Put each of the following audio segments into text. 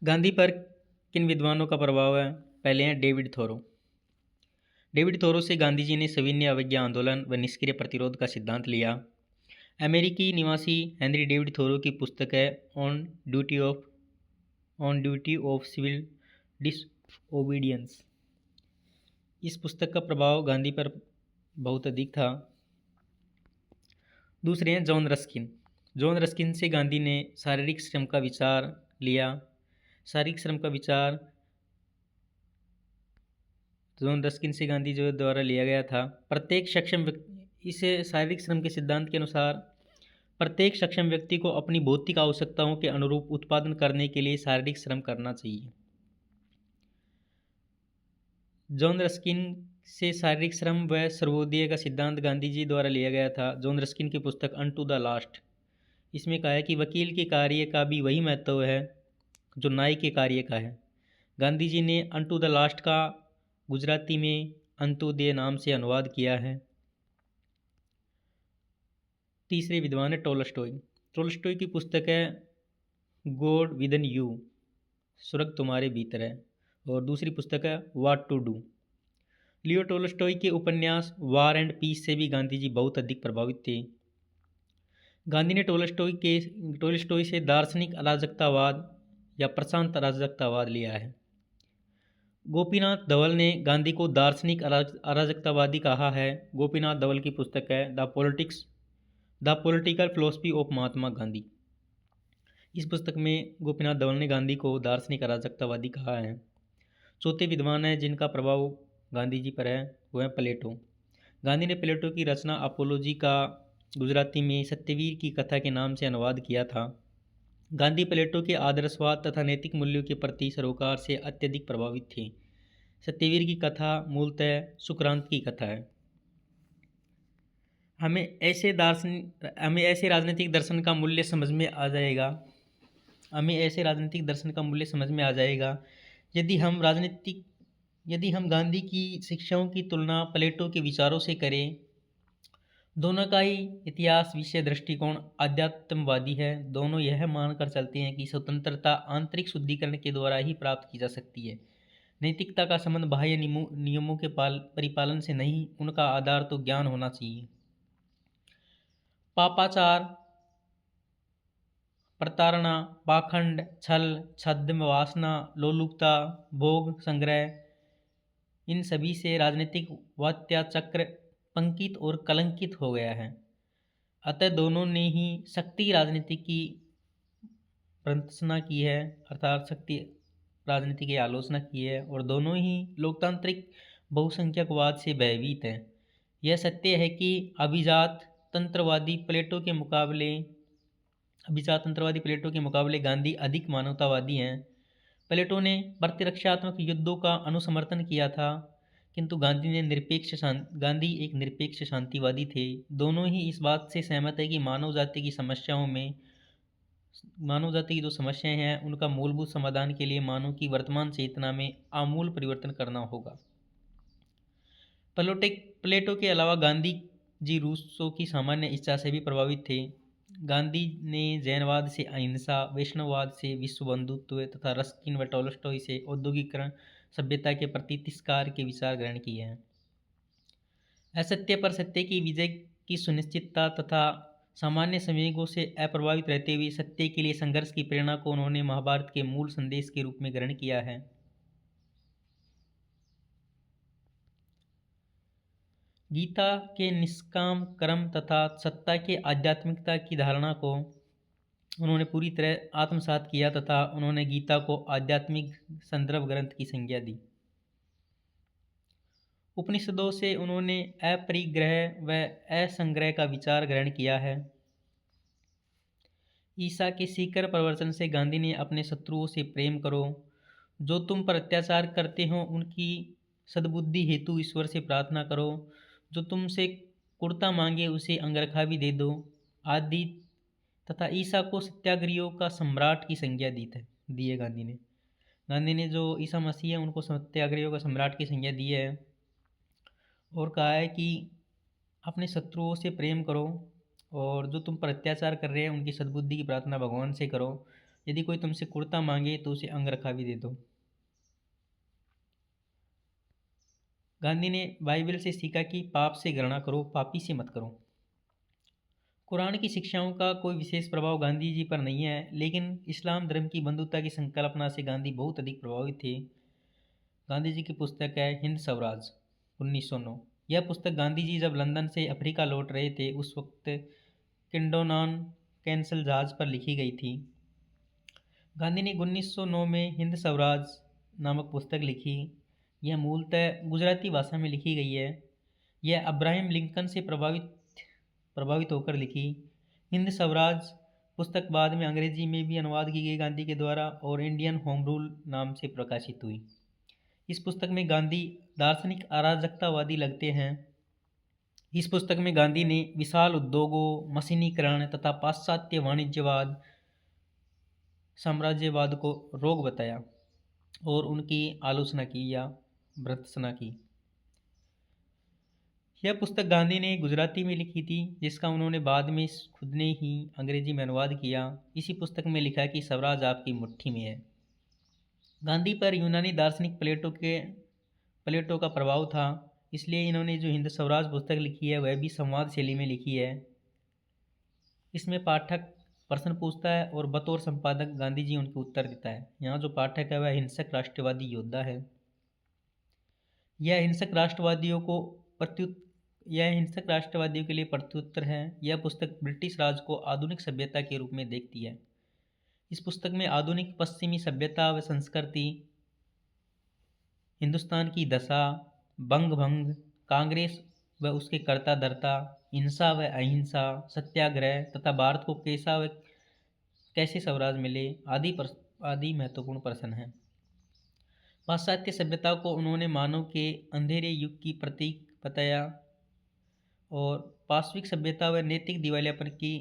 गांधी पर किन विद्वानों का प्रभाव है? पहले हैं डेविड थोरो। डेविड थोरो से गांधी जी ने सविनय अवज्ञा आंदोलन व निष्क्रिय प्रतिरोध का सिद्धांत लिया। अमेरिकी निवासी हेनरी डेविड थोरो की पुस्तक है on duty of civil disobedience. इस पुस्तक का प्रभाव गांधी पर बहुत अधिक था। दूसरे हैं जॉन रस्किन। जॉन रस्किन से गांधी ने शारीरिक श्रम का विचार लिया। शारीरिक श्रम का विचार जॉन रस्किन से गांधी जो द्वारा लिया गया था। प्रत्येक सक्षम व्यक्ति, इस शारीरिक श्रम के सिद्धांत के अनुसार प्रत्येक सक्षम व्यक्ति को अपनी भौतिक आवश्यकताओं के अनुरूप उत्पादन करने के लिए शारीरिक श्रम करना चाहिए। जॉन रस्किन से शारीरिक श्रम व सर्वोदय का सिद्धांत गांधी जी द्वारा लिया गया था। जॉन रस्किन की पुस्तक अनटू द लास्ट, इसमें कहा है कि वकील के कार्य का भी वही महत्व है जो नाई के कार्य का है। गांधी जी ने अनटू द लास्ट का गुजराती में अंत्योदय नाम से अनुवाद किया है। तीसरे विद्वान है टोलस्टॉय। टोलस्टॉय की पुस्तक है गॉड विदन यू, स्वर्ग तुम्हारे भीतर है, और दूसरी पुस्तक है what to do. Leo Tolstoy के उपन्यास वार एंड पीस से भी गांधी जी बहुत अधिक प्रभावित थे। गांधी ने टोलस्टॉय से दार्शनिक अराजकतावाद या प्रशांत अराजकतावाद लिया है। गोपीनाथ धवल ने गांधी को दार्शनिक अराजकतावादी कहा है। गोपीनाथ धवल की पुस्तक है the political philosophy of Mahatma Gandhi. इस पुस्तक में गोपीनाथ धवल ने गांधी को दार्शनिक अराजकतावादी कहा है। चौथे विद्वान है जिनका प्रभाव गांधी जी पर है, वो है प्लेटो। गांधी ने प्लेटो की रचना अपोलोजी का गुजराती में सत्यवीर की कथा के नाम से अनुवाद किया था। गांधी प्लेटो के आदर्शवाद तथा नैतिक मूल्यों के प्रति सरोकार से अत्यधिक प्रभावित थे। सत्यवीर की कथा मूलतः सुक्रांत की कथा है। हमें ऐसे राजनीतिक दर्शन का मूल्य समझ में आ जाएगा यदि हम गांधी की शिक्षाओं की तुलना प्लेटो के विचारों से करें। दोनों का ही इतिहास विषय दृष्टिकोण आध्यात्मवादी है। दोनों यह मानकर चलते हैं कि स्वतंत्रता आंतरिक शुद्धिकरण के द्वारा ही प्राप्त की जा सकती है। नैतिकता का संबंध बाह्य नियमों के परिपालन से नहीं, उनका आधार तो ज्ञान होना चाहिए। पापाचार, प्रताड़ना, पाखंड, छल, छद्म वासना, लोलुपता, भोग संग्रह, इन सभी से राजनीतिक वात्याचक्र पंकित और कलंकित हो गया है। अतः दोनों ने ही शक्ति राजनीति की प्रशंसा की है, अर्थात शक्ति राजनीति की आलोचना की है, और दोनों ही लोकतांत्रिक बहुसंख्यकवाद से भयभीत हैं। यह सत्य है कि अभिजात तंत्रवादी प्लेटो के मुकाबले गांधी अधिक मानवतावादी हैं। प्लेटो ने प्रतिरक्षात्मक युद्धों का अनुसमर्थन किया था, किंतु गांधी एक निरपेक्ष शांतिवादी थे। दोनों ही इस बात से सहमत है कि मानव जाति की जो समस्याएं हैं उनका मूलभूत समाधान के लिए मानव की वर्तमान चेतना में आमूल परिवर्तन करना होगा। प्लेटो के अलावा गांधी जी रूसो की सामान्य इच्छा से भी प्रभावित थे। गांधी ने जैनवाद से अहिंसा, वैष्णववाद से विश्व बंधुत्व तथा रस्किन व टोलस्टॉय से औद्योगिकरण सभ्यता के प्रति तिरस्कार के विचार ग्रहण किए हैं। असत्य पर सत्य की विजय की सुनिश्चितता तथा सामान्य संवेगों से अप्रभावित रहते हुए सत्य के लिए संघर्ष की प्रेरणा को उन्होंने महाभारत के मूल संदेश के रूप में ग्रहण किया है। गीता के निष्काम कर्म तथा सत्ता के आध्यात्मिकता की धारणा को उन्होंने पूरी तरह आत्मसात किया तथा उन्होंने गीता को आध्यात्मिक संदर्भ ग्रंथ की संज्ञा दी। उपनिषदों से उन्होंने अपरिग्रह व असंग्रह का विचार ग्रहण किया है। ईसा के सीकर प्रवचन से गांधी ने अपने शत्रुओं से प्रेम करो, जो तुम पर अत्याचार करते हो उनकी सद्बुद्धि हेतु ईश्वर से प्रार्थना करो, जो तुमसे कुर्ता मांगे उसे अंगरखा भी दे दो आदि, तथा ईसा को सत्याग्रहियों का सम्राट की संज्ञा दी है गांधी ने जो ईसा मसीह है उनको सत्याग्रहियों का सम्राट की संज्ञा दी है, और कहा है कि अपने शत्रुओं से प्रेम करो और जो तुम पर अत्याचार कर रहे हैं उनकी सद्बुद्धि की प्रार्थना भगवान से करो। यदि कोई तुमसे कुर्ता मांगे तो उसे अंगरखा भी दे दो। गांधी ने बाइबल से सीखा कि पाप से घृणा करो, पापी से मत करो। कुरान की शिक्षाओं का कोई विशेष प्रभाव गांधी जी पर नहीं है, लेकिन इस्लाम धर्म की बंधुता की संकल्पना से गांधी बहुत अधिक प्रभावित थे। गांधी जी की पुस्तक है हिंद स्वराज, 1909। यह पुस्तक गांधी जी जब लंदन से अफ्रीका लौट रहे थे उस वक्त किंडोनान कैंसल जहाज पर लिखी गई थी। गांधी ने 1909 में हिंद स्वराज नामक पुस्तक लिखी। यह मूलतः गुजराती भाषा में लिखी गई है। यह अब्राहम लिंकन से प्रभावित होकर लिखी। हिंद स्वराज पुस्तक बाद में अंग्रेजी में भी अनुवाद की गई गांधी के द्वारा और इंडियन होम रूल नाम से प्रकाशित हुई। इस पुस्तक में गांधी दार्शनिक अराजकतावादी लगते हैं। इस पुस्तक में गांधी ने विशाल उद्योगों, मशीनीकरण तथा पाश्चात्य वाणिज्यवाद, साम्राज्यवाद को रोग बताया और उनकी आलोचना की या भर्त्सना की। यह पुस्तक गांधी ने गुजराती में लिखी थी, जिसका उन्होंने बाद में खुद ने ही अंग्रेजी में अनुवाद किया। इसी पुस्तक में लिखा कि स्वराज आपकी मुट्ठी में है। गांधी पर यूनानी दार्शनिक प्लेटो का प्रभाव था, इसलिए इन्होंने जो हिंद स्वराज पुस्तक लिखी है वह भी संवाद शैली में लिखी है। इसमें पाठक प्रश्न पूछता है और बतौर संपादक गांधी जी उनके उत्तर देता है। यहाँ जो पाठक है वह हिंसक राष्ट्रवादी योद्धा है। यह हिंसक राष्ट्रवादियों के लिए प्रत्युत्तर है। यह पुस्तक ब्रिटिश राज को आधुनिक सभ्यता के रूप में देखती है। इस पुस्तक में आधुनिक पश्चिमी सभ्यता व संस्कृति, हिंदुस्तान की दशा, बंग भंग, कांग्रेस व उसके कर्ता धर्ता, हिंसा व अहिंसा, सत्याग्रह तथा भारत को कैसे स्वराज मिले आदि महत्वपूर्ण प्रश्न हैं। पाश्चात्य सभ्यता को उन्होंने मानव के अंधेरे युग की प्रतीक बताया और पाश्विक सभ्यता व नैतिक दिवालियापन की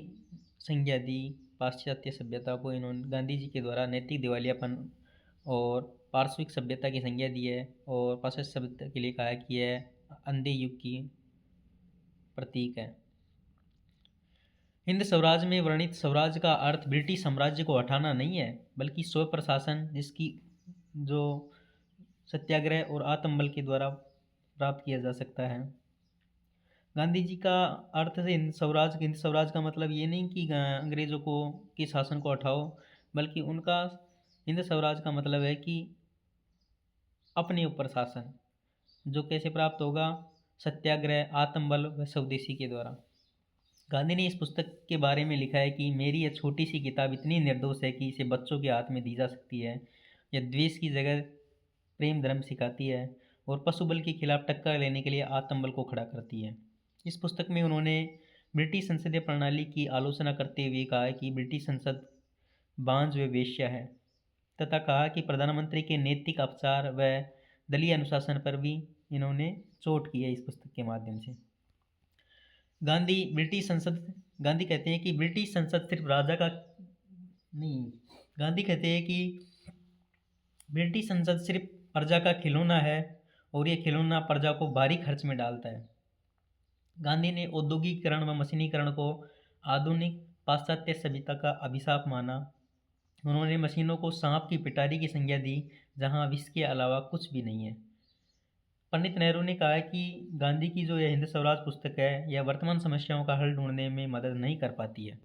संज्ञा दी। पाश्चात्य सभ्यता को इन्होंने गांधी जी के द्वारा नैतिक दिवालियापन और पार्श्विक सभ्यता की संज्ञा दी है और पाश्चात्य सभ्यता के लिए कहा कि यह अंधे युग की प्रतीक है। हिंद स्वराज में वर्णित स्वराज का अर्थ ब्रिटिश साम्राज्य को हटाना नहीं है, बल्कि स्व प्रशासन, जिसकी जो सत्याग्रह और आत्मबल के द्वारा प्राप्त किया जा सकता है। गांधी जी का अर्थ से हिंद स्वराज का मतलब ये नहीं कि अंग्रेज़ों के शासन को हटाओ, बल्कि उनका हिंद स्वराज का मतलब है कि अपने ऊपर शासन, जो कैसे प्राप्त होगा? सत्याग्रह, आत्मबल व स्वदेशी के द्वारा। गांधी ने इस पुस्तक के बारे में लिखा है कि मेरी यह छोटी सी किताब इतनी निर्दोष है कि इसे बच्चों के हाथ में दी जा सकती है। यह द्वेष की जगह प्रेम धर्म सिखाती है और पशुबल के खिलाफ टक्कर लेने के लिए आत्मबल को खड़ा करती है। इस पुस्तक में उन्होंने ब्रिटिश संसदीय प्रणाली की आलोचना करते हुए कहा है कि ब्रिटिश संसद बांझ व वेश्या है, तथा कहा कि प्रधानमंत्री के नैतिक अपचार व दलीय अनुशासन पर भी इन्होंने चोट की है इस पुस्तक के माध्यम से। गांधी कहते हैं कि ब्रिटिश संसद सिर्फ राजा का नहीं, गांधी कहते हैं कि ब्रिटिश संसद सिर्फ प्रजा का खिलौना है और ये खिलौना प्रजा को भारी खर्च में डालता है। गांधी ने औद्योगिकीकरण व मशीनीकरण को आधुनिक पाश्चात्य सभ्यता का अभिशाप माना। उन्होंने मशीनों को सांप की पिटारी की संज्ञा दी, जहां विष के अलावा कुछ भी नहीं है। पंडित नेहरू ने कहा कि गांधी की जो यह हिंद स्वराज पुस्तक है, यह वर्तमान समस्याओं का हल ढूंढने में मदद नहीं कर पाती है।